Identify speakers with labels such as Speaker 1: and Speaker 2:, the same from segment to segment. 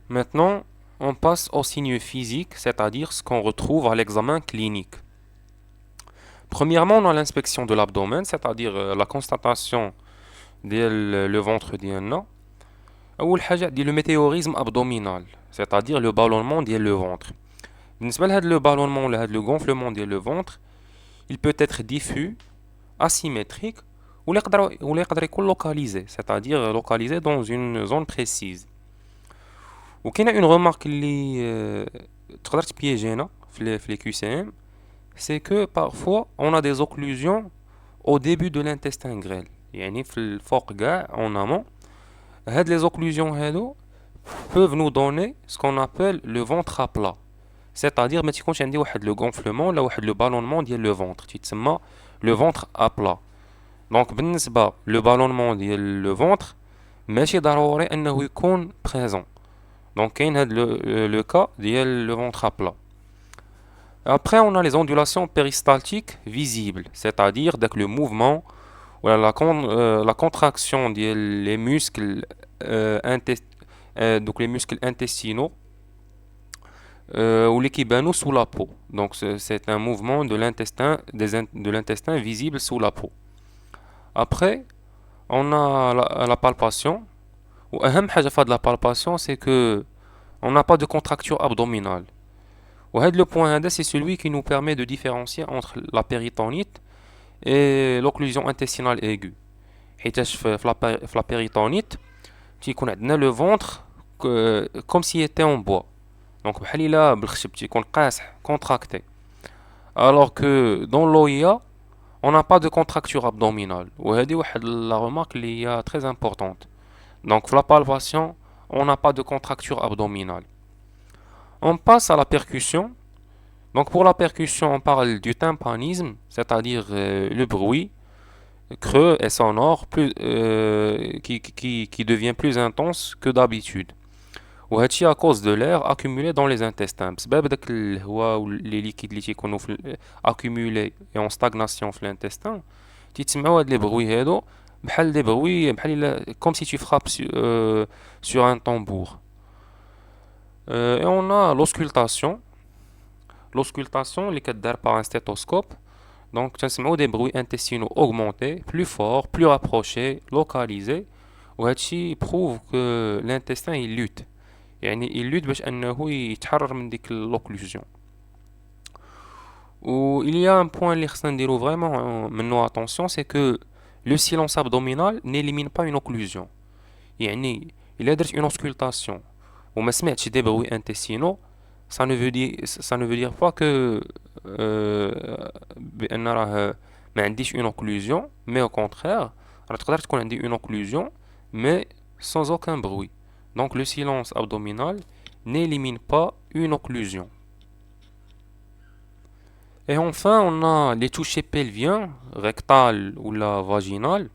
Speaker 1: Maintenant, on passe aux signes physiques, c'est-à-dire ce qu'on retrouve à l'examen clinique. Premièrement, on a l'inspection de l'abdomen, c'est-à-dire la constatation le ventre ديالنا. أول حاجة ديال le météorisme abdominal, c'est-à-dire le ballonnement ديال le ventre. بالنسبة لهاد le ballonnement ولا هاد le gonflement ديال le ventre, il peut être diffus, asymétrique ولا يقدر يكون localisé, c'est-à-dire localisé dans une zone précise. وكاينة une remarque اللي تقدر تبيجينا في les QCM, c'est que parfois on a des occlusions au début de l'intestin grêle. يعني في الفوق كاع en amont. هاد les occlusions هادو peuvent nous donner ce qu'on appelle le ventre à plat. C'est-à-dire ما تيكونش عندي واحد لو gonflement ولا واحد لو ballonnement ديال لو ventre تيتسمى le ventre à plat. دونك بالنسبة لو ballonnement ديال لو ventre ماشي ضروري انه يكون présent. دونك كاين هاد le cas ديال le ventre à plat. Après on a les ondulations péristaltiques visibles, c'est-à-dire dès que le mouvement ou la contraction des muscles donc les muscles intestinaux ou l'équibano sous la peau. Donc c'est un mouvement de l'intestin de l'intestin visible sous la peau. Après, on a la palpation. Ou أهم حاجة في la palpation, c'est que on n'a pas de contracture abdominale. Le point c'est celui qui nous permet de différencier entre la péritonite et l'occlusion intestinale aiguë. حيتاش في la péritonite تيكون عندنا le ventre comme s'il était en bois. Donc بحال إلا بالخشب تيكون قاصح contracté. Alors que dans l'OIA, on n'a pas de contracture abdominale. وهذه واحد la remarque اللي هي très importante. Donc في la palpation, on n'a pas de contracture abdominale. On passe à la percussion. Donc pour la percussion, on parle du tympanisme, c'est-à-dire le bruit creux et sonore qui devient plus intense que d'habitude. وهادشي à cause de l'air accumulé dans les intestins بسبب داك الهواء ولي ليكيد اللي تيكونوا accumulés et en stagnation في l'intestin تيتسمعوا هاد لي بروي هادو بحال دي بروي بحال comme si tu frappes sur un tambour. Et on a l'auscultation. L'auscultation اللي كدار par un stéthoscope. Donc تنسمعوا des bruits intestinaux augmentés, plus forts, plus rapprochés, localisés. وهادشي prouve que l'intestin il lutte. يعني il lutte باش انه يتحرر من ديك l'occlusion. Ou il y a un point اللي خصنا نديرو vraiment منو attention, c'est que le silence abdominal n'élimine pas une occlusion. يعني إلا درت une auscultation وما سمعتش des bruits intestinaux, ça ne veut dire pas que بأن راه ما عنديش une occlusion, mais au contraire راه تقدر تكون عندي une occlusion mais sans aucun bruit. Donc le silence abdominal n'élimine pas une occlusion. Et enfin, on a les touchés pelviens, rectales ou la vaginale.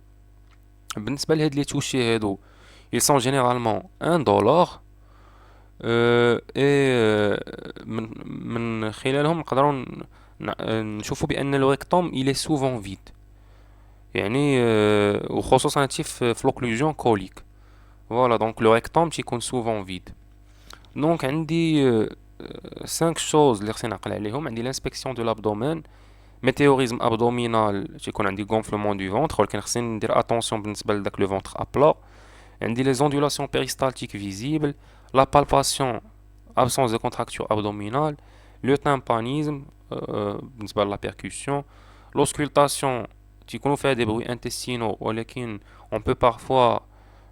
Speaker 1: بالنسبة لهاد les touchés هادو, ils sont généralement indolores et من خلالهم نقدروا نشوفوا بأن le rectum il est souvent vide. يعني وخصوصا هادشي في l'occlusion colique. Voilà, donc le rectum تيكون souvent vide. Donc عندي 5 choses اللي خصني نعقل عليهم. عندي l'inspection de l'abdomen, météorisme abdominal تيكون عندي gonflement du ventre ولكن خصني ندير attention بالنسبة لداك le ventre à plat. عندي les ondulations péristaltiques visibles, la palpation, absence de contracture abdominale, le tympanisme بالنسبة la percussion, l'auscultation تيكونوا فيها des bruits intestinaux ولكن on peut parfois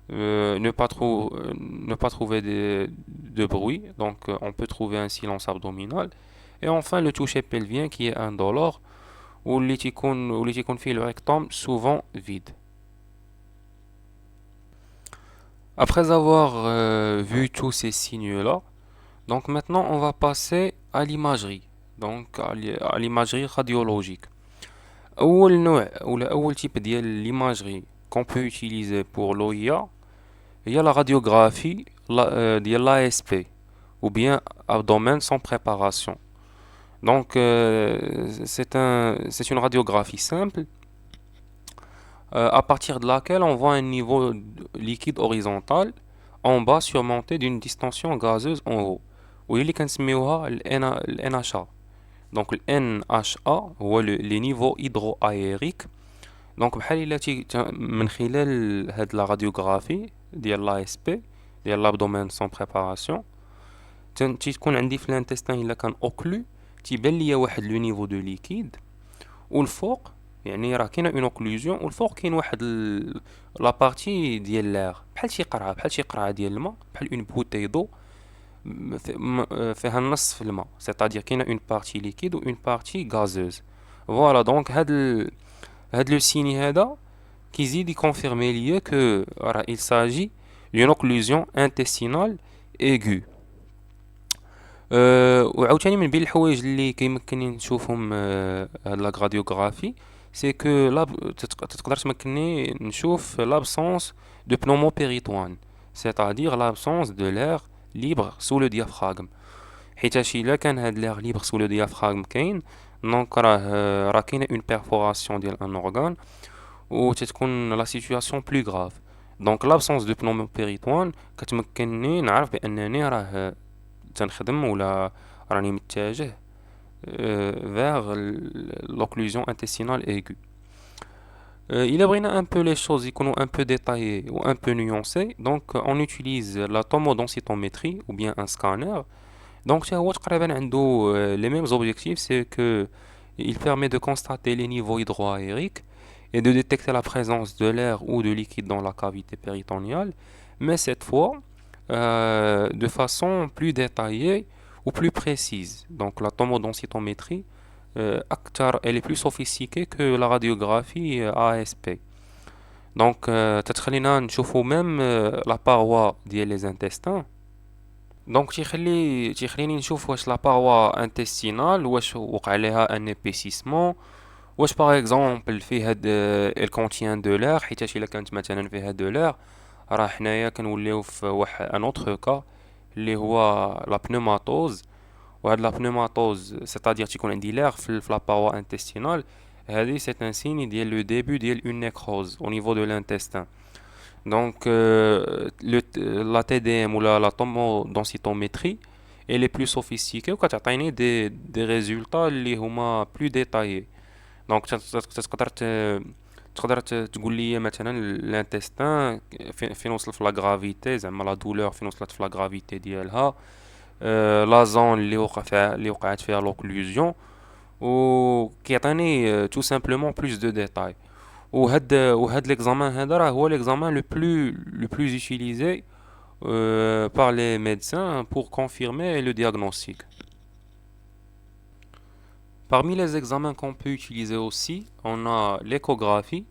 Speaker 1: ne pas trouver de bruit, donc on peut trouver un silence abdominal. Et enfin le toucher pelvien qui est indolore ou اللي تيكون فيه le rectum souvent vide. Après avoir vu tous ces signes-là, donc maintenant on va passer à l'imagerie, donc à l'imagerie radiologique. أول نوع ولا أول type ديال l'imagerie qu'on peut utiliser pour l'OIA, il y a la radiographie de l'ASP ou bien abdomen sans préparation. Donc c'est une radiographie simple à partir de laquelle on voit un niveau liquide horizontal en bas surmonté d'une distension gazeuse en haut واللي كنسميوها ال NHA. Donc le NHA هو les niveaux hydroaériques. Donc بحال إلا من خلال هاد لا راديوغرافي ديال l'ASP ديال l'abdomen sans préparation تكون عندي في الانتستين إلا كان اوكلو تيبان ليا واحد لو نيفو دو ليكيد، والفوق يعني راه كاينه اون اوكلوزيون، والفوق كاين واحد لا بارتي ديال لير بحال شي قرعه ديال الماء، بحال اون بوتاي دو فيها النص في الماء، سيتادير كاينه اون بارتي ليكيد و اون بارتي غازوز. فوالا دونك هاد لو سيني هذا كيزيد يكونفيرمي ليا كو راه il s'agit d'une occlusion intestinale aiguë. وعاوتاني من بين الحوايج اللي كيمكنني نشوفهم هاد لا راديوغرافي سي كو تقدر تمكنني نشوف لابسونس دو بنومو بيريتوان، سيتادير لابسونس دو لير ليبر سو لو ديافراغم، حيتاش الا كان هاد لير ليبر سو لو ديافراغم كاين دونك راه كاينه اون بيرفوراسيون ديال ان اورغان و تتكون لا سيتوياسيون بلو غراف. دونك لابسونس دو بنومو بيريتوان كتمكنني نعرف بانني راه تنخدم ولا راني متجه vers l'occlusion intestinale aiguë. Il a بغينا un peu les choses يكونوا un peu détaillées ou un peu nuancées, donc on utilise la tomodensitométrie ou bien un scanner. Donc هو تقريبا عنده les mêmes objectifs, c'est que il permet de constater les niveaux hydroaériques et de détecter la présence de l'air ou de liquide dans la cavité péritoniale, mais cette fois de façon plus détaillée ou plus précise. Donc la tomodensitométrie elle est plus sophistiquée que la radiographie ASP. Donc تتخلينا نشوفو même la paroi ديال les intestins. دونك تيخليني نشوف واش لا باروا انتستينال واش وقع عليها ان ايبيسيسمون، واش باغ اكزومبل فيه هاد الكونتيان دو لير، حيتاش الا كانت مثلا فيها دو لير راه حنايا كنوليو في واحد ان اوتر كا اللي هو لا بنوماتوز. وهاد لا بنوماتوز سيتادير تيكون عندي لير في لا باروا انتستينال، هذه سي ان سيني ديال لو ديبي ديال اون نيكروز او نيفو دو لانتستين. Donc, la TDM ou la tomodensitométrie, elle est plus sophistiquée ou كتعطيني des résultats اللي هما plus détaillés. Donc, تقدر تقول لي مثلا الانتستين فين وصل في لا غرافيتي، زعما لا دولور فين وصلت في لا غرافيتي ديالها، لا زون اللي وقعت فيها لوكلوزيون، و كيعطيني tout simplement plus de détails. وهاد l'examen هذا راه هو l'examen le plus utilisé par les médecins pour confirmer le diagnostic. Parmi les examens qu'on peut utiliser aussi, on a l'échographie.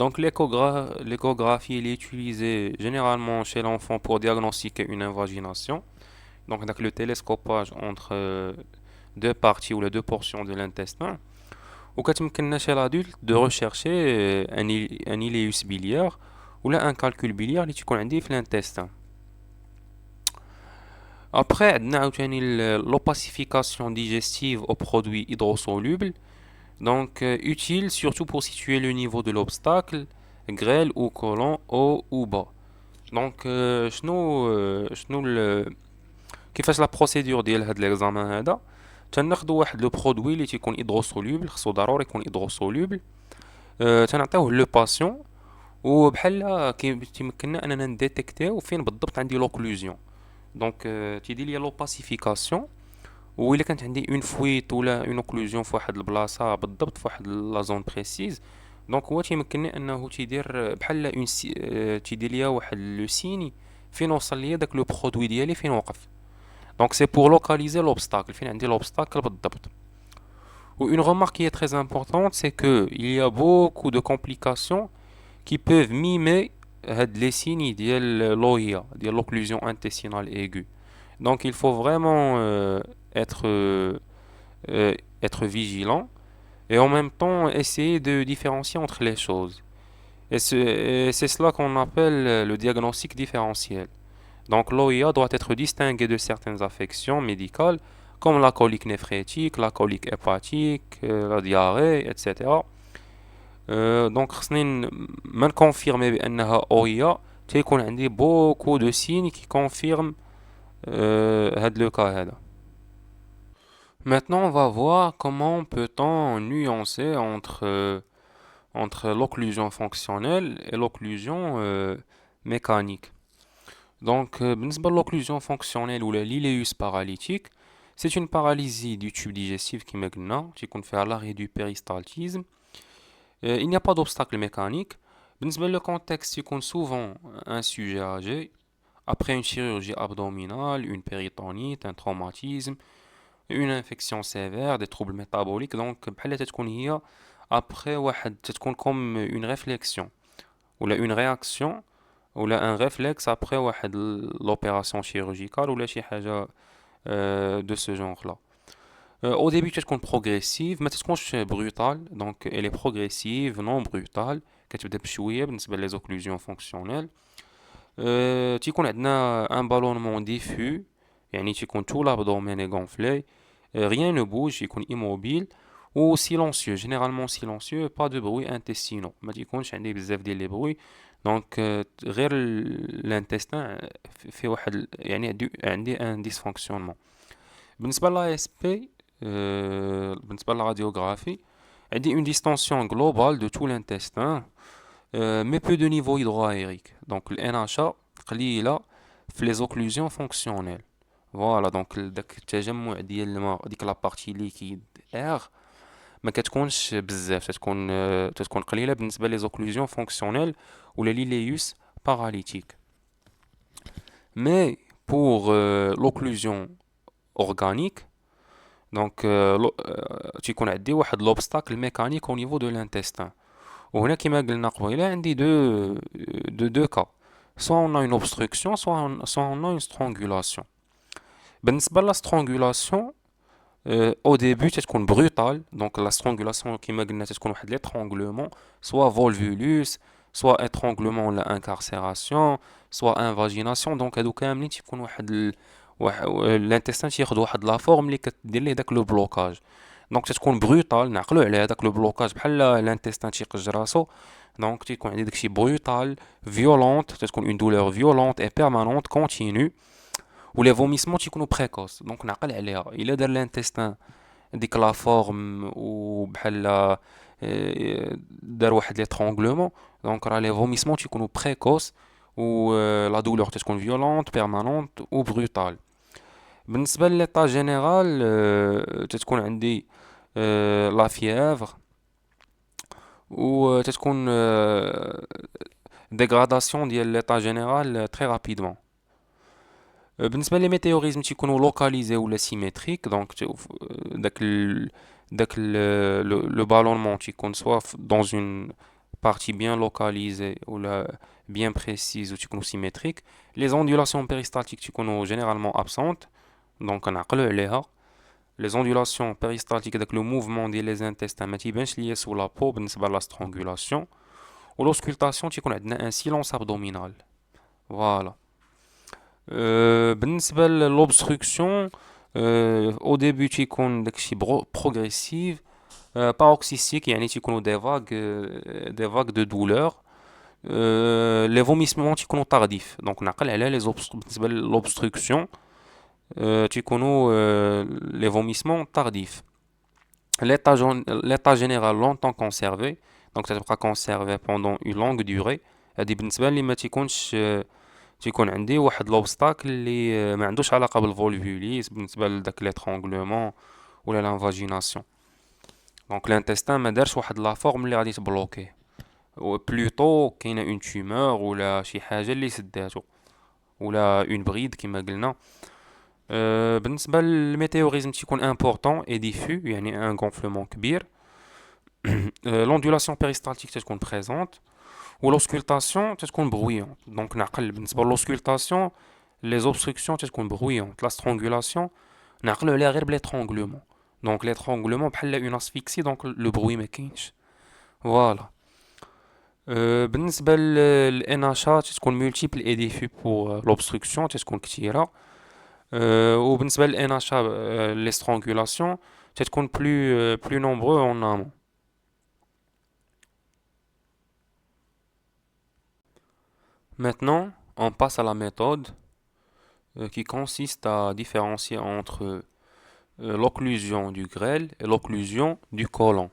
Speaker 1: Donc l'échographie elle est utilisée généralement chez l'enfant pour diagnostiquer une invagination. Donc avec le télescopage entre deux parties ou les deux portions de l'intestin. وكتمكننا chez l'adulte de rechercher un ileus biliaire ولا un calcul biliaire اللي تيكون عندي في l'intestin. Après عندنا عاوتاني l'opacification digestive aux produits hydrosolubles, donc utile surtout pour situer le niveau de l'obstacle, grêle ou colon haut ou bas. Donc شنو كيفاش لا بروسيدور ديال هاد l'examen هذا؟ تناخدو واحد لو برودوي اللي تيكون هيدروسولوبل، خصو ضروري يكون هيدروسولوبل، تنعطيوه لو باسيون، وبحال تيمكننا اننا نديتيكتيو فين بالضبط عندي لوكلوزيون. دونك تيدير ليا لوباسيفيكاسيون، وإلا كانت عندي اون فويت ولا اون اوكلوزيون في واحد البلاصه بالضبط في واحد لا زون بريسيز، دونك هو تيمكنني انه تيدير بحال اون تيدير ليا واحد لو سيني فين وصل ليا داك لو برودوي ديالي فين وقف. Donc c'est pour localiser l'obstacle. فين عندي l'obstacle بالضبط. Ou une remarque qui est très importante, c'est que il y a beaucoup de complications qui peuvent mimer les signes ديال l'OIA, ديال l'occlusion intestinale aiguë. Donc il faut vraiment être vigilant et en même temps essayer de différencier entre les choses. Et c'est cela qu'on appelle le diagnostic différentiel. Donc l'OIA doit être distinguée de certaines affections médicales comme la colique néphrétique, la colique hépatique, la diarrhée, etc. Donc خصني ما نكونفيرمي بأنها OIA تيكون عندي beaucoup de signes qui confirment هاد le cas هذا. Maintenant, on va voir comment peut-on nuancer entre l'occlusion fonctionnelle et l'occlusion mécanique. Donc, بالنسبة l'occlusion fonctionnelle ou l'iléus paralytique, c'est une paralysie du tube digestif qui qu'on fait à l'arrêt du péristaltisme. Il n'y a pas d'obstacle mécanique. Le contexte, c'est qu'on souvent un sujet âgé, après une chirurgie abdominale, une péritonite, un traumatisme, une infection sévère, des troubles métaboliques. Donc, بحال تتكون هي après تتكون comme une réflexion ou une réaction ou un réflexe après l'opération chirurgicale ou شي حاجة de ce genre-là. Au début, تتكون progressive, ما تتكونش brutale, donc elle est progressive, non brutale, كتبدا بشوية بالنسبة les occlusions fonctionnelles. تيكون عندنا un ballonnement diffus, يعني تيكون tout l'abdomen est gonflé, rien ne bouge, يكون immobile ou silencieux, généralement silencieux, pas de bruit intestinaux, ما تيكونش عندي بزاف ديال لي bruits. Donc غير l'intestin في واحد يعني عندي un dysfonctionnement. بالنسبة ل ASP, بالنسبة للراديوغرافي عندي une distension globale de tout l'intestin, mais peu de niveau hydroaérique. Donc ال NHA قليلة في les occlusions fonctionnelles. Voilà, donc داك التجمع ديال الماء ديك لا بارتي ليكيد اير ما كتكونش بزاف، تتكون قليلة بالنسبة les occlusions fonctionnelles ou les l'iléus paralytique. Mais pour l'occlusion organique, donc تيكون عندي واحد l'obstacle mécanique au niveau de l'intestin. وهنا كما قلنا قبيلة عندي deux cas. Soit on a une obstruction, soit on a une strangulation. بالنسبة la strangulation, au début تتكون brutale. Donc la strangulation كما قلنا تتكون واحد l'étranglement, soit volvulus, soit étranglement ولا incarcération, soit invagination. Donc هادو كاملين تيكون واحد الانتستان تياخد واحد لا فورم اللي كدير ليه داك لو بلوكاج. دونك تتكون بروتال، نعقلوا على هذاك لو بلوكاج بحال الانتستان تيقج راسو. دونك تيكون عندي داكشي بروتال فيولونت، تتكون اون دولور فيولونت اي بيرمانونت كونتينيو، ولي فوميسمون تيكونوا بريكوس. دونك نعقل عليها الا دار الانتستان ديك لا فورم وبحال دار واحد ليترونغلومون، دونك راه لي فوميسمون تيكونوا بريكوس و لا دولور تتكون فيولونت بيرمانونت و بروتال. بالنسبة للإيطا جينيرال تتكون عندي لا فيèvre و تتكون ديغراداسيون ديال ليطا جينيرال تري رابيدمون. بالنسبة لي ميتيوريزم تيكونوا لوكاليزي ولا سيميتريك. دونك داك لو بالونمون تيكون سوا dans une partie bien localisée ou bien précise ou تيكونوا symétriques. Les ondulations péristaltiques تيكونوا généralement absentes. Donc نعقلوا عليها. Les ondulations péristaltiques avec le mouvement des intestins ما تيبانش ليا sous la peau بالنسبة la strangulation. و l'auscultation تيكون عندنا un silence abdominal. Voilà. بالنسبة l'obstruction, au début تيكون داكشي progressif, paroxystique يعني تيكونوا des vagues de douleur. Les vomissements تيكونوا tardifs. Donc نعقل على بالنسبة l'obstruction تيكونوا les vomissements tardifs. L'état général longtemps conservé, donc تتبقى conservé pendant une longue durée. هذه بالنسبة لي ما تيكونش تيكون عندي واحد لوبستاكل اللي ما عندوش علاقة بالفولفوليس بالنسبة لداك ليترونغلومون ولا لانفاجيناسيون. دونك الانتستان ما دارش واحد لا فورم اللي غادي تبلوكي، و بلوتو كاينه اون تومور ولا شي حاجه اللي سداتو ولا اون بريد كما قلنا. بالنسبه للميتيوريزم تيكون امبورطون اي ديفو يعني ان غونفلمون كبير. لوندولاسيون بيريستالتيك تتكون بريزونت و l'auscultation تتكون برويونت. دونك نعقل بالنسبه l'auscultation لي زوبستركسيون تتكون برويونت. لا سترونغولاسيون نعقلوا عليها غير بليترونغلومون. دونك ليترونغلومون بحال اون اسفيكسي، دونك لو بروي ما كاينش. فوالا. بالنسبه للان اتش ا تتكون مولتيبل اي ديفو بور لوبستركسيون تتكون كثيره. وبالنسبه للان اتش ا لي سترونغولاسيون تتكون بلو نومبرو اون امون. Maintenant, on passe à la méthode qui consiste à différencier entre l'occlusion du grêle et l'occlusion du côlon.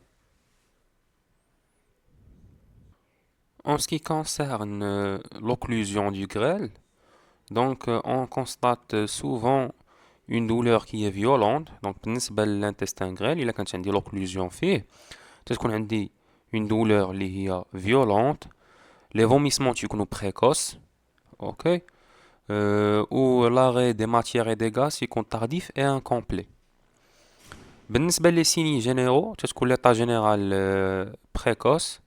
Speaker 1: En ce qui concerne l'occlusion du grêle, donc on constate souvent une douleur qui est violente. Donc بالنسبة للintestin grêle إلا كانت عندي l'occlusion فيه تكون عندي une douleur اللي هي violente. Les vomissements تكونوا précoces, ok, ou l'arrêt des matières et des gaz يكون tardif et incomplet. بالنسبة les signes généraux تكون l'état général précoce.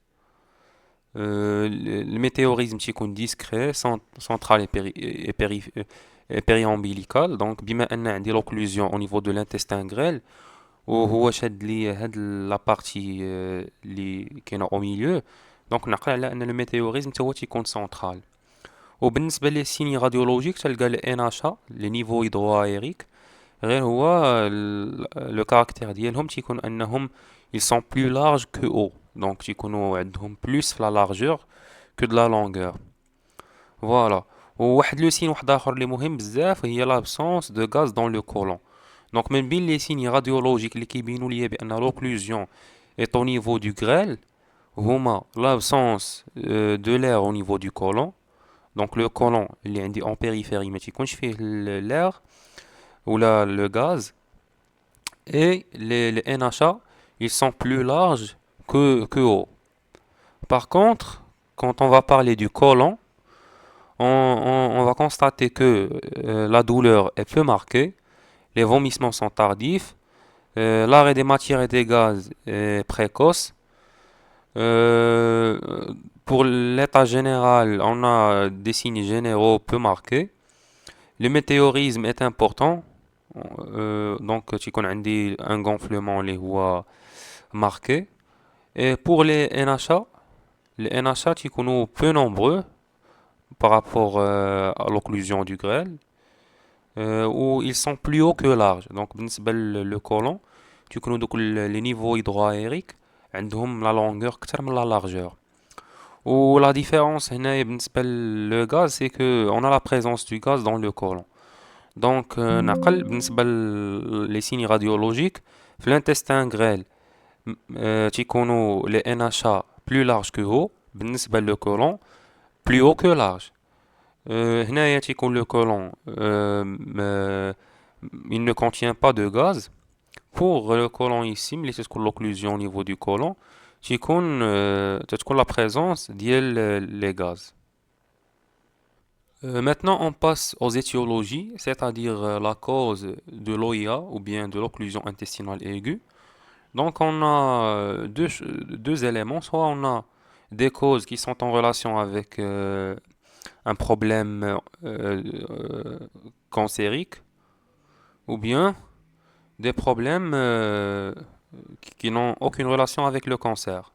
Speaker 1: Le météorisme تيكون discret, central et périombilical. Donc بما أن عندي l'occlusion au niveau de l'intestin grêle وهو شاد لي هاد لا بارتي اللي كاينه au milieu. دونك نعقل على أن الميتيوريزم تا هو تيكون central. وبالنسبة لي سيني راديولوجيك تلقى ال NHA لي نيفو هيدروغيريك غير هو لو كاركتير ديالهم تيكون أنهم ils sont plus larges que hauts. Donc تيكونوا عندهم plus في la largeur que de la longueur. Voilà. وواحد لو سين واحد اخر اللي مهم بزاف هي l'absence de gaz dans le côlon. Donc من بين لي سيني راديولوجيك اللي كيبينوا ليا بان l'occlusion est au niveau du grêle هما l'absence de l'air au niveau du côlon. Donc le côlon اللي عندي en périphérie ما تيكونش فيه l'air ولا le gaz. Et les NHA ils sont plus larges que haut. Par contre, quand on va parler du côlon, on va constater que la douleur est peu marquée, les vomissements sont tardifs, l'arrêt des matières et des gaz est précoce. Euh, pour l'état général, on a des signes généraux peu marqués. Le météorisme est important, donc tu connais un gonflement les voies marqué. Et pour les NHA qui sont peu nombreux par rapport à l'occlusion du grêle, où ils sont plus hauts que larges. Donc, بالنسبة le côlon, tu connais donc les niveaux hydroaériques, عندهم la longueur أكتر من la largeur. Ou la différence هنا بالنسبة le gaz, c'est que on a la présence du gaz dans le côlon. Donc, نعقل بالنسبة les signes radiologiques, في l'intestin grêle, تيكونوا les NHA plus larges que haut. بالنسبة le côlon, plus haut que large. هنايا تيكون le côlon il ne contient pas de gaz. Pour le côlon ici ملي تتكون l'occlusion au niveau du côlon تتكون la présence ديال les gaz. Maintenant on passe aux étiologies, c'est-à-dire la cause de l'OIA ou bien de l'occlusion intestinale aiguë. Donc on a deux éléments, soit on a des causes qui sont en relation avec un problème cancérique, ou bien des problèmes qui n'ont aucune relation avec le cancer.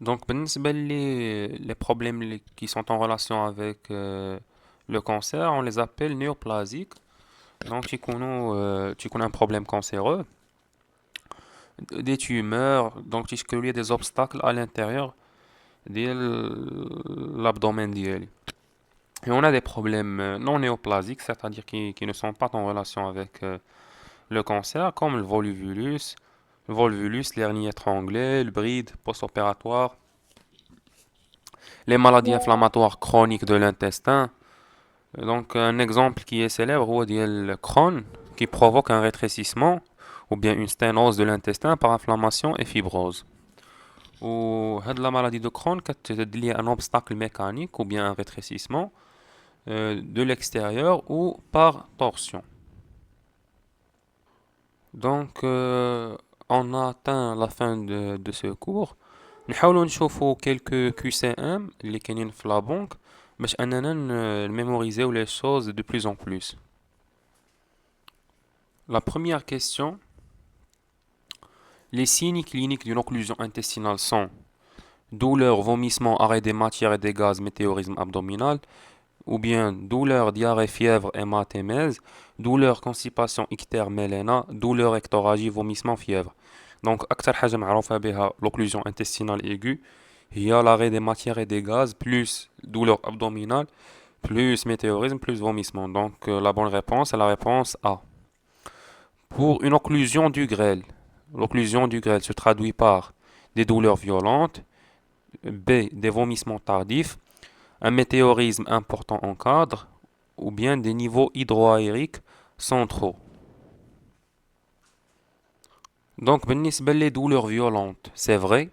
Speaker 1: Donc بالنسبة les problèmes qui sont en relation avec le cancer, on les appelle néoplasiques. Donc tu connais un problème cancéreux, des tumeurs, donc tu connais des obstacles à l'intérieur de l'abdomen ديالي. Et on a des problèmes non néoplasiques, c'est-à-dire qui ne sont pas en relation avec le cancer, comme le volvulus, l'hernie étranglée, le bride post-opératoire, les maladies inflammatoires chroniques de l'intestin. Donc un exemple qui est célèbre, c'est le Crohn, qui provoque un rétrécissement ou bien une sténose de l'intestin par inflammation et fibrose. Ou la maladie de Crohn, c'est lié à un obstacle mécanique ou bien un rétrécissement de l'extérieur ou par torsion. Donc, on a atteint la fin de ce cours. نحاولوا نشوفوا quelques QCM اللي كاينين في la banque باش اننا mémoriser les choses de plus en plus. La première question, les signes cliniques d'une occlusion intestinale sont douleur, vomissement, arrêt des matières et des gaz, météorisme abdominal, ou bien douleur, diarrhée, fièvre, hématémèse, douleur, constipation, ictère, méléna, douleur, ectoragie, vomissement, fièvre. Donc, أكثر حاجة معروفة بها l'occlusion intestinale aiguë Il y a l'arrêt des matières et des gaz, plus douleur abdominale, plus météorisme, plus vomissement. Donc la bonne réponse est la réponse A. Pour une occlusion du grêle, l'occlusion du grêle se traduit par des douleurs violentes, B, des vomissements tardifs, un météorisme important en cadre, ou bien des niveaux hydroaériques centraux. Donc بالنسبة les douleurs violentes, c'est vrai,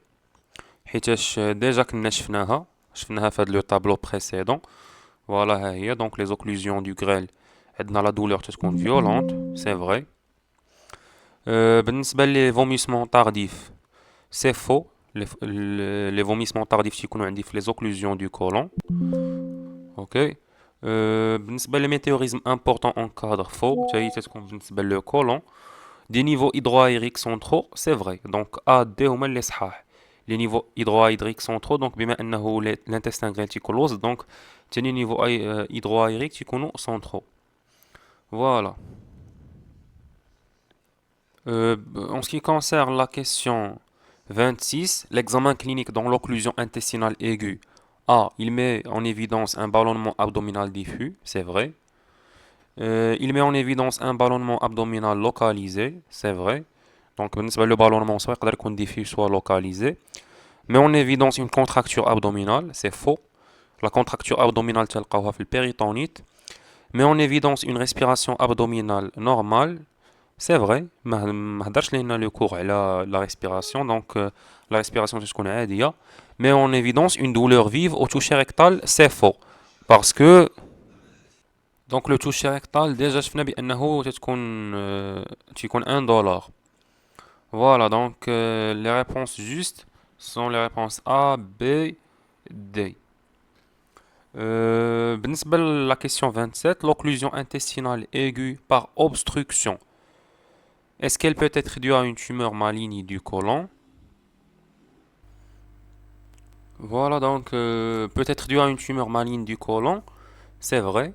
Speaker 1: حيتاش déjà كنا شفناها في هذا le tableau précédent. Voilà ها هي donc les occlusions du grêle عندنا la douleur تكون violente, c'est vrai. بالنسبة les vomissements tardifs, c'est faux. Les vomissements tardifs تيكونوا عندي في les occlusions du côlon. OK. بالنسبة les météorismes importants en cadre, faux. حتى هي تكون بالنسبة le côlon. Des niveaux hydroaériques centraux, c'est vrai. Donc A, D هما اللي صحاح. Les niveaux hydroaériques centraux, donc بما أنه l'intestin grêle تيكون لوز, donc تاني niveau hydroaérique تيكونوا centraux. Voilà. En ce qui concerne la question 26, l'examen clinique dans l'occlusion intestinale aiguë. A, il met en évidence un ballonnement abdominal diffus, c'est vrai. Il met en évidence un ballonnement abdominal localisé, c'est vrai. Donc, le ballonnement soit diffus, soit localisé. Met en évidence une contracture abdominale, c'est faux. La contracture abdominale, c'est le péritonite. Met en évidence une respiration abdominale normale, c'est vrai. Le cours la respiration, donc la respiration, c'est ce qu'on a dit. Mais en évidence une douleur vive au toucher rectal, c'est faux. Parce que donc le toucher rectal, déjà je تكون $1. Voilà, donc les réponses justes sont les réponses A, B, D. بالنسبة la question 27, l'occlusion intestinale aiguë par obstruction. Est-ce qu'elle peut être due à une tumeur maligne du côlon? Voilà, donc peut être due à une tumeur maligne du côlon, c'est vrai.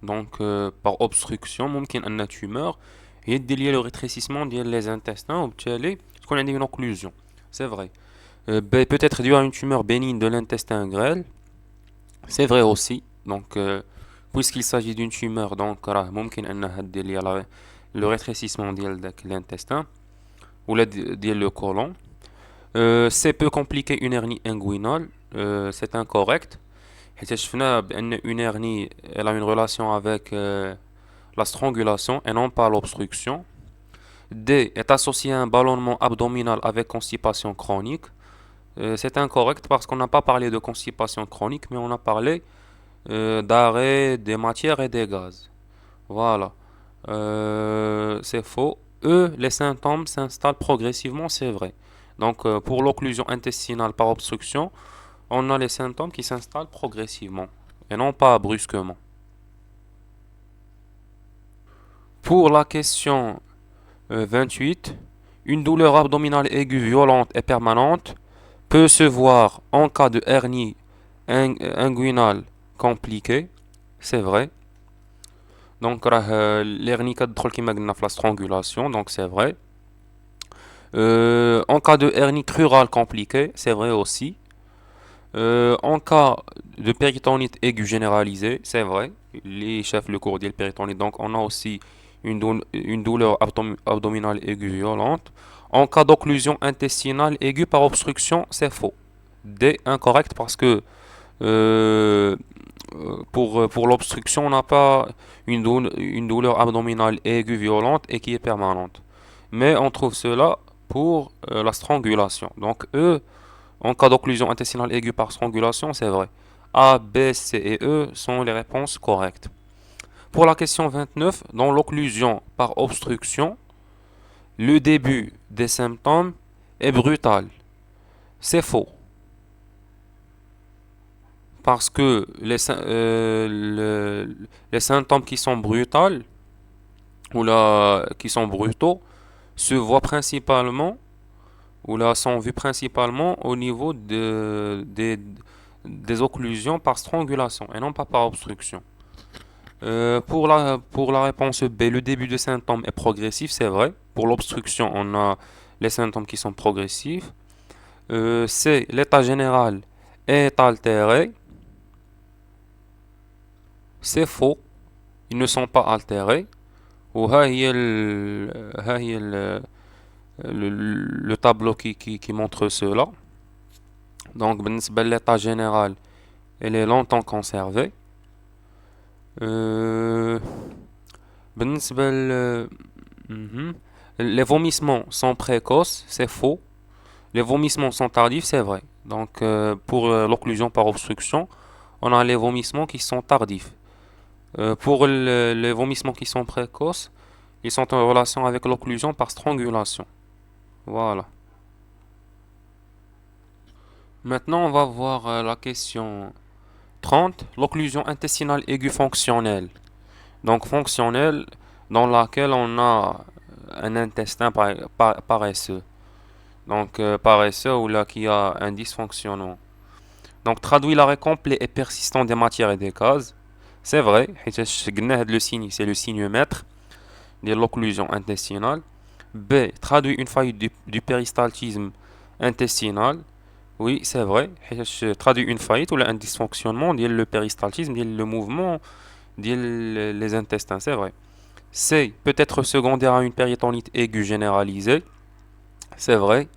Speaker 1: Donc par obstruction ممكن أن tumeur يدي ليا le rétrécissement ديال les intestins وبالتالي تكون عندي une occlusion, c'est vrai. B peut être due à une tumeur bénigne de l'intestin grêle, c'est vrai aussi. Donc puisqu'il s'agit d'une tumeur, donc راه ممكن أنها دير ليا le rétrécissement ديال داك l'intestin ولا ديال le côlon. C'est peu compliqué une hernie inguinale, c'est incorrect. حيت شفنا بأن une hernie elle a une relation avec la strangulation et non pas l'obstruction. D est associé à un ballonnement abdominal avec constipation chronique. C'est incorrect parce qu'on n'a pas parlé de constipation chronique, mais on a parlé d'arrêt des matières et des gaz. Voilà. C'est faux. E, les symptômes s'installent progressivement, c'est vrai. Donc pour l'occlusion intestinale par obstruction, on a les symptômes qui s'installent progressivement et non pas brusquement. Pour la question 28, une douleur abdominale aiguë violente et permanente peut se voir en cas de hernie inguinale compliquée, c'est vrai. Donc l'hernie كتدخل كما قلنا في la strangulation, donc c'est vrai. En cas de hernie crurale compliquée, c'est vrai aussi. En cas de péritonite aiguë généralisée, c'est vrai. Les chefs le cours du péritonite, donc on a aussi une douleur abdominale aiguë violente. En cas d'occlusion intestinale aiguë par obstruction, c'est faux. D, incorrect parce que euh, pour l'obstruction, on n'a pas une douleur abdominale aiguë violente et qui est permanente. Mais on trouve cela pour la strangulation. Donc E, en cas d'occlusion intestinale aiguë par strangulation, c'est vrai. A, B, C et E sont les réponses correctes. Pour la question 29, dans l'occlusion par obstruction, le début des symptômes est brutal. C'est faux. Parce que les symptômes qui sont brutals ou là, qui sont brutaux se voient principalement ou là sont vus principalement au niveau des occlusions par strangulation et non pas par obstruction. Pour la réponse B, le début des symptômes est progressif, c'est vrai. Pour l'obstruction, on a les symptômes qui sont progressifs. C, l'état général est altéré. C'est faux, ils ne sont pas altérés. وها هي ها هي le tableau qui montre cela. Donc, بالنسبة l'état général, elle est longtemps conservée. Euh, بالنسبة mhm. Les vomissements sont précoces, c'est faux. Les vomissements sont tardifs, c'est vrai. Donc, pour l'occlusion par obstruction, on a les vomissements qui sont tardifs. Pour les vomissements qui sont précoces, ils sont en relation avec l'occlusion par strangulation. Voilà. Maintenant, on va voir la question 30, l'occlusion intestinale aiguë fonctionnelle. Donc, fonctionnelle dans laquelle on a un intestin paresseux. Donc, paresseux ou là qui a un dysfonctionnement. Donc, traduit l'arrêt complet et persistant des matières et des gaz. C'est vrai, le signe, c'est le signe maître de l'occlusion intestinale. B, traduit une faillite du péristaltisme intestinal. Oui, c'est vrai. Traduit une faillite ou un dysfonctionnement le péristaltisme, le mouvement, les intestins, c'est vrai. C, peut être secondaire à une péritonite aiguë généralisée. C'est vrai.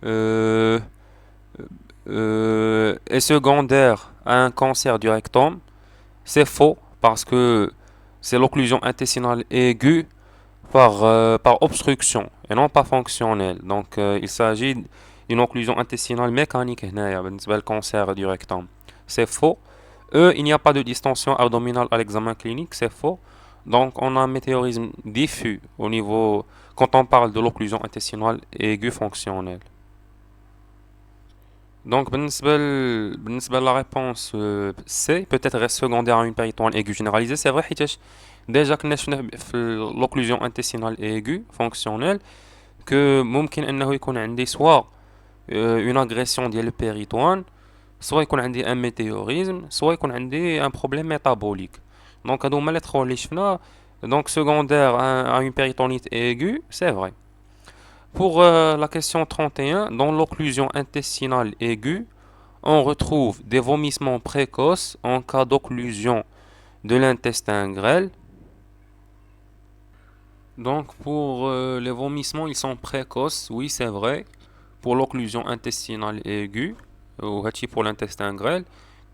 Speaker 1: Euh, est secondaire à un cancer du rectum. C'est faux parce que c'est l'occlusion intestinale aiguë par obstruction et non pas fonctionnelle. Donc, il s'agit d'une occlusion intestinale mécanique, le cancer du rectum. C'est faux. E, il n'y a pas de distension abdominale à l'examen clinique, c'est faux. Donc, on a un météorisme diffus au niveau, quand on parle de l'occlusion intestinale aiguë fonctionnelle. Donc, بالنسبة la réponse C, peut-être reste secondaire à une péritonite aiguë généralisée, c'est vrai, déjà que l'occlusion intestinale aiguë fonctionnelle, que ممكن انه يكون عندي soit une agression ديال البيريتوان, soit يكون عندي un météorisme, soit يكون عندي un problème métabolique. Donc هادو هما les trois اللي شفنا. Donc secondaire à une péritonite aiguë, c'est vrai. Pour la question 31, dans l'occlusion intestinale aiguë, on retrouve des vomissements précoces en cas d'occlusion de l'intestin grêle. Donc pour les vomissements, ils sont précoces, oui c'est vrai, pour l'occlusion intestinale aiguë, ou pour l'intestin grêle.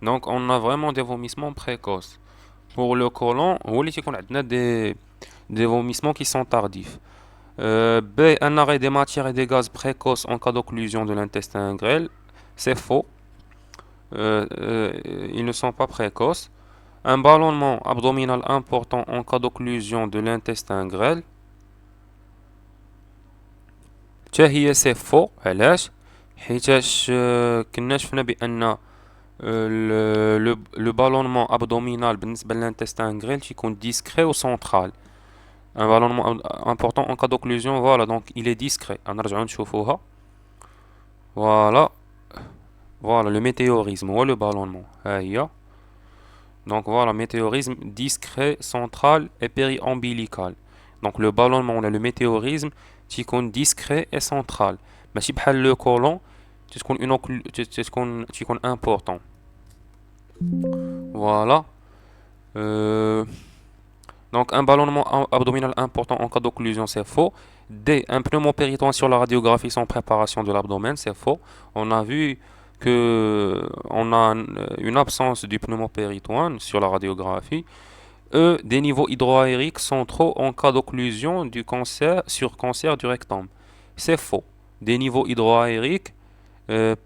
Speaker 1: Donc on a vraiment des vomissements précoces. Pour le côlon, on a des vomissements qui sont tardifs. B, un arrêt des matières et des gaz précoces en cas d'occlusion de l'intestin grêle, c'est faux. Ils ne sont pas précoces. Un ballonnement abdominal important en cas d'occlusion de l'intestin grêle. هي سي فو علاش حيتاش كنا شفنا بان لو بالونمون ابدومينال بالنسبه للانتستان غريل تيكون ديسكري و سنترال ان بالونمون امبورطون ان كا دوكلوزيون فوالا دونك il est discret غنرجعو نشوفوها فوالا فوالا لو ميتيوريزم هو لو بالونمون ها هي دونك فوالا ميتيوريزم discret central et périombilical دونك لو بالونمون ولا لو ميتيوريزم تيكون ديسكري اي سنترال ماشي بحال لو كولون تكون امبورطون فوالا donc un ballonnement abdominal important en cas d'occlusion c'est faux. D, un pneumopéritoine sur la radiographie sans préparation de l'abdomen c'est faux. On a vu que on a une absence du pneumopéritoine sur la radiographie. E, des niveaux hydroaériques centraux en cas d'occlusion du cancer sur cancer du rectum. C'est faux. Des niveaux hydroaériques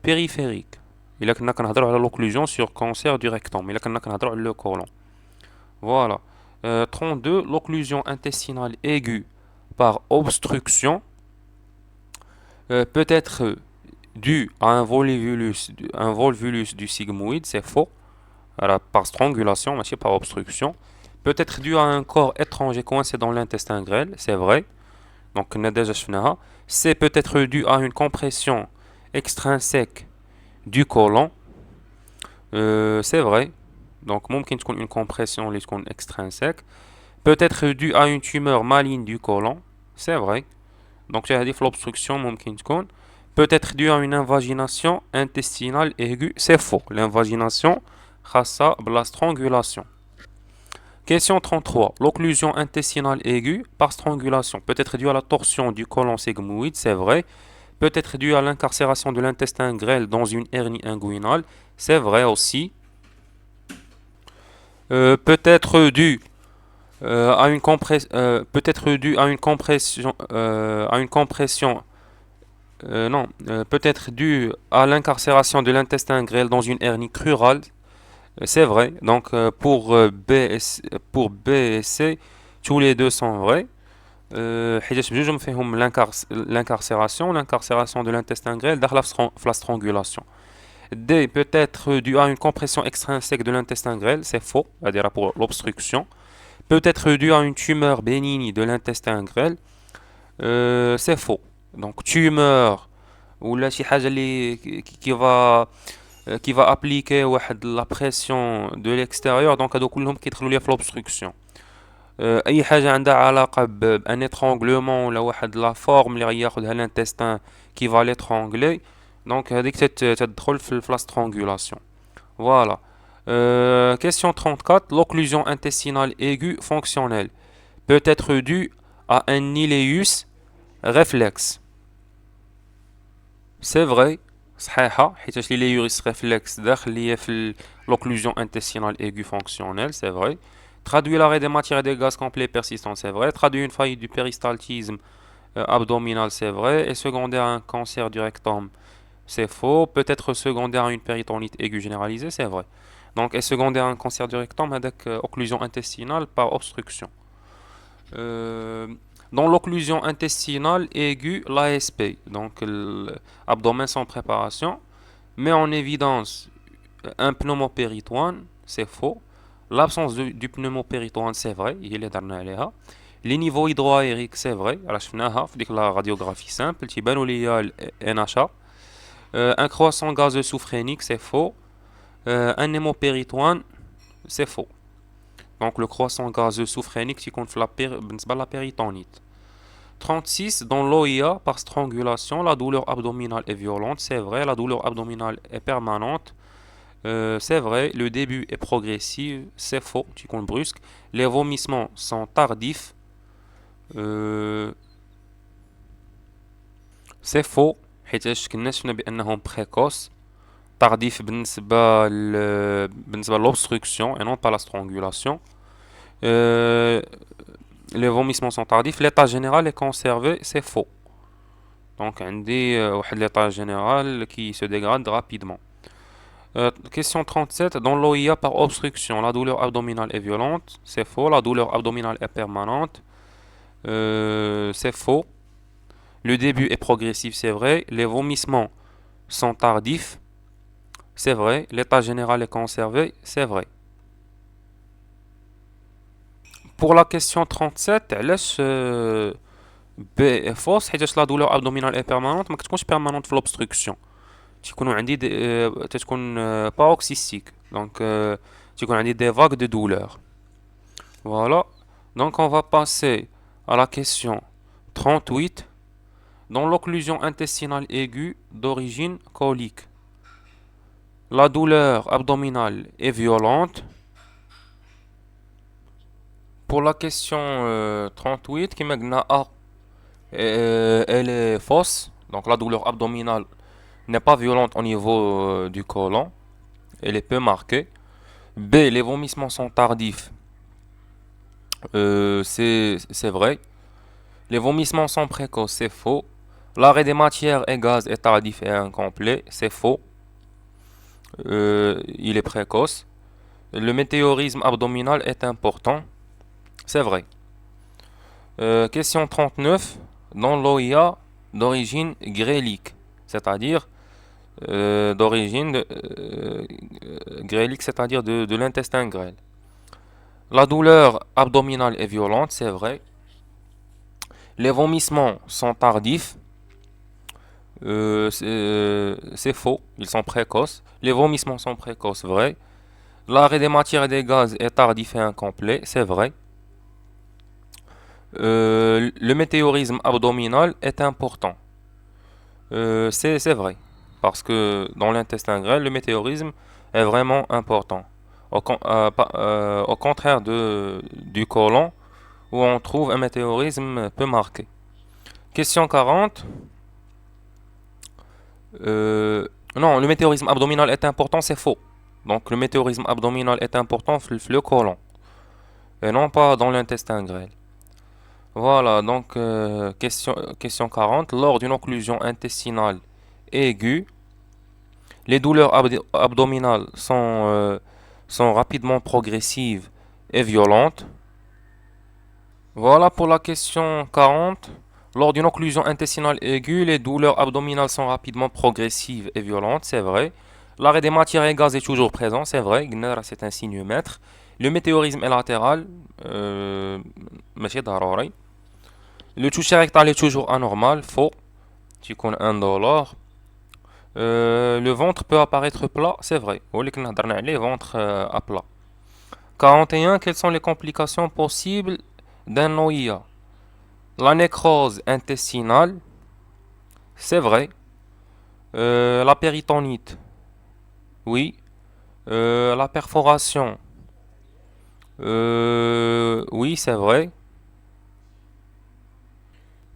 Speaker 1: périphériques. Il a كنا l'occlusion sur cancer du rectum. Il a كنا le côlon. Voilà. 32, l'occlusion intestinale aiguë par obstruction peut être due à un volvulus du sigmoïde, c'est faux. Par strangulation, mais par obstruction. Peut être dû à un corps étranger coincé dans l'intestin grêle, c'est vrai. Donc, c'est peut être dû à une compression extrinsèque du côlon, c'est vrai. Donc, ممكن تكون une compression اللي تكون extrinsèque. Peut être dû à une tumeur maligne du côlon, c'est vrai. Donc, j'ai dit l'obstruction ممكن تكون. peut être dû à une invagination intestinale aiguë. C'est faux. L'invagination, khassa la strangulation. Question 33. L'occlusion intestinale aiguë par strangulation peut être due à la torsion du côlon sigmoïde. C'est vrai. Peut être due à l'incarcération de l'intestin grêle dans une hernie inguinale. C'est vrai aussi. Peut être dû à une peut être dû à une compression non, peut être dû à l'incarcération de l'intestin grêle dans une hernie crurale. C'est vrai. Donc pour B et C, tous les deux sont vrais. حيتاش بجوجهم فيهم l'incarcération de l'intestin grêle داخله في la strangulation. D peut être dû à une compression extrinsèque de l'intestin grêle, c'est faux, c'est-à-dire pour l'obstruction. Peut être dû à une tumeur bénigne de l'intestin grêle, c'est faux. Donc tumeur ou là شي حاجة اللي qui va appliquer واحد la pression de l'extérieur, donc هادو كلهم كيدخلوا ليا في l'obstruction. اي حاجة عندها علاقة بان étranglement ولا واحد la forme اللي غياخدها l'intestin qui va l'étrangler, donc هذيك تدخل في la strangulation. Voilà. Question 34. L'occlusion intestinale aiguë fonctionnelle peut être due à un ileus réflexe. C'est vrai. صحيحة حيتاش l'ileus réflexe داخل ليا في l'occlusion intestinale aiguë fonctionnelle, c'est vrai. Traduit l'arrêt des matières et des gaz complets persistants, c'est vrai. Traduit une faillite du péristaltisme abdominal, c'est vrai. Et secondaire à un cancer du rectum, c'est faux. Peut être secondaire à une péritonite aiguë généralisée, c'est vrai. Donc, est secondaire à un cancer du rectum avec occlusion intestinale par obstruction. Dans l'occlusion intestinale aiguë, l'ASP, donc l'abdomen sans préparation, met en évidence un pneumopéritoine, c'est faux. L'absence du pneumopéritoine, c'est vrai, il est darna. Les niveaux hydroaériques, c'est vrai, la radiographie simple, NHA. Un croissant gazeux sous-phrénique, c'est faux. Un hémopéritoine, c'est faux. Donc le croissant gazeux sous-phrénique qui compte la péritonite. 36. Dans l'OIA, par strangulation, la douleur abdominale est violente, c'est vrai. La douleur abdominale est permanente, c'est vrai. Le début est progressif, c'est faux, qui compte brusque. Les vomissements sont tardifs, c'est faux. حيتاش كنا شفنا بأنهم précoces. Tardif بالنسبة l'obstruction et non pas la strangulation. Les vomissements sont tardifs. L'état général est conservé, c'est faux. Donc on dit l'état général qui se dégrade rapidement. Question 37. Dans l'OIA par obstruction, la douleur abdominale est violente, c'est faux. La douleur abdominale est permanente, c'est faux. Le début est progressif, c'est vrai. Les vomissements sont tardifs, c'est vrai. L'état général est conservé, c'est vrai. Pour la question 37, علاش B est fausse حيتاش la douleur abdominale est permanente ما كتكونش permanente في l'obstruction. تيكونوا عندي تتكون paroxystique. Donc تيكون عندي des vagues de douleur. Voilà. Donc on va passer à la question 38. Dans l'occlusion intestinale aiguë d'origine colique, la douleur abdominale est violente. Pour la question 38, qui m'agna A, elle est fausse. Donc la douleur abdominale n'est pas violente au niveau du côlon. Elle est peu marquée. B, les vomissements sont tardifs. C'est vrai. Les vomissements sont précoces, c'est faux. L'arrêt des matières et gaz est tardif et incomplet, c'est faux. Il est précoce. Le météorisme abdominal est important, c'est vrai. Question 39. Dans l'OIA d'origine grélique, c'est-à-dire d'origine grélique, c'est-à-dire de l'intestin grêle. La douleur abdominale est violente, c'est vrai. Les vomissements sont tardifs, c'est faux, ils sont précoces. Les vomissements sont précoces, vrai. L'arrêt des matières et des gaz est tardif et incomplet, c'est vrai. Le météorisme abdominal est important. C'est vrai. Parce que dans l'intestin grêle, le météorisme est vraiment important. Au contraire du côlon, où on trouve un météorisme peu marqué. Question 40. Euh, non, le météorisme abdominal est important, c'est faux. Donc le météorisme abdominal est important le côlon, et non pas dans l'intestin grêle. Voilà, donc question 40. Lors d'une occlusion intestinale aiguë, les douleurs abdominales sont rapidement progressives et violentes. Voilà pour la question 40. Lors d'une occlusion intestinale aiguë, les douleurs abdominales sont rapidement progressives et violentes, c'est vrai. L'arrêt des matières et gaz est toujours présent, c'est vrai. Gnara, c'est un signe maître. Le météorisme est latéral, ماشي ضروري. Le toucher rectal est toujours anormal, faux. Tu connais $1. Le ventre peut apparaître plat, c'est vrai. ولكن هضرنا عليه ventre à plat. 41. Quelles sont les complications possibles d'un noyau? La nécrose intestinale, c'est vrai. La péritonite, oui. La perforation, oui, c'est vrai.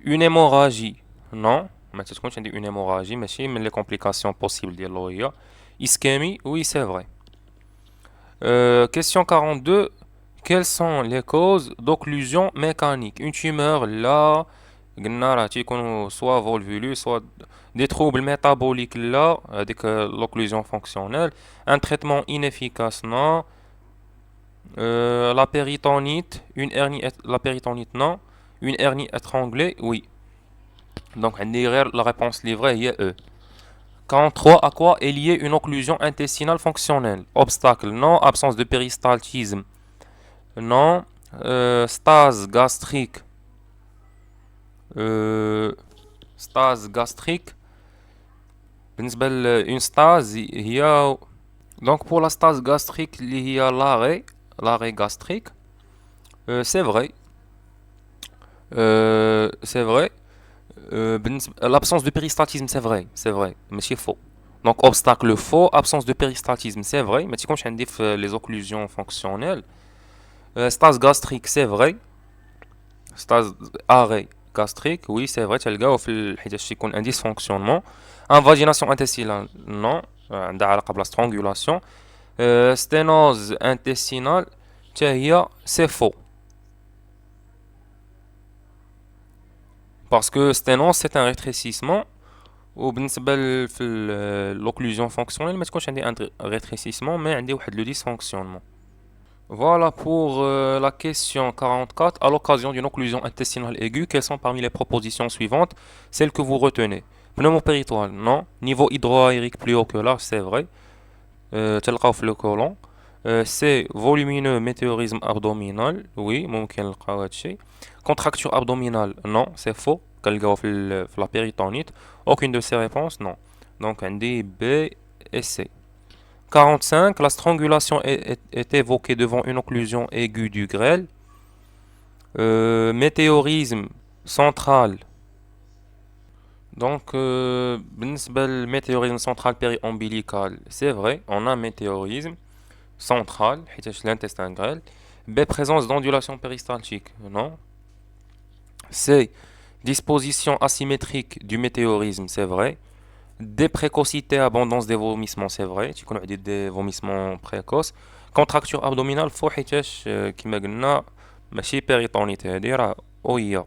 Speaker 1: Une hémorragie, non. ما تكونش عندي une hémorragie ماشي من les complications possibles ديال l'OIA. Ischémie, oui, c'est vrai. Question 42. Quelles sont les causes d'occlusion mécanique? Une tumeur là, قلنا راه تيكونوا soit volvulus, soit des troubles métaboliques là, avec l'occlusion fonctionnelle. Un traitement inefficace, non. La péritonite, la péritonite, non. Une hernie étranglée, oui. Donc, la réponse livrée est E. 43. À quoi est liée une occlusion intestinale fonctionnelle? Obstacle, non. Absence de péristaltisme, non. Stase gastrique. Stase gastrique. بالنسبة une stase هي donc pour la stase gastrique il y a l'arrêt gastrique. C'est vrai. C'est vrai. L'absence de péristaltisme, c'est vrai. C'est vrai. Mais c'est faux. Donc, obstacle faux, absence de péristaltisme, c'est vrai. Mais comme je dis les occlusions fonctionnelles. Stase gastrique, c'est vrai. Stase arrêt gastrique, oui, c'est vrai. تلقاو في الحيتاش يكون un dysfonctionnement. Invagination intestinale, non. عندها علاقة بلا strangulation. Sténose intestinale, c'est faux. Parce que sténose, c'est un rétrécissement. وبالنسبة l'occlusion fonctionnelle, ما تكونش عندي un rétrécissement, mais عندي واحد le dysfonctionnement. Voilà pour la question 44. À l'occasion d'une occlusion intestinale aiguë, quelles sont parmi les propositions suivantes celles que vous retenez? Pneumopéritoine, non. Niveau hydroaérique plus haut que large, c'est vrai. تلقاو في le côlon. C'est volumineux météorisme abdominal, oui, ممكن نلقاو هادشي. Contracture abdominale, non, c'est faux. كنلقاو في la péritonite. Aucune de ces réponses, non. Donc on dit B et C. 45. La strangulation est évoquée devant une occlusion aiguë du grêle. Météorisme central. Donc, بالنسبة météorisme central périombilical, c'est vrai, on a un météorisme central, حيتاش l'intestin grêle. B. Présence d'ondulation péristaltique, non. C. Disposition asymétrique du météorisme, c'est vrai. Des précocités, abondance des vomissements, c'est vrai. Tu connais des vomissements précoces. Contracture abdominale, فو حيتاش كيما قلنا ماشي péritonite هادي راه OIA.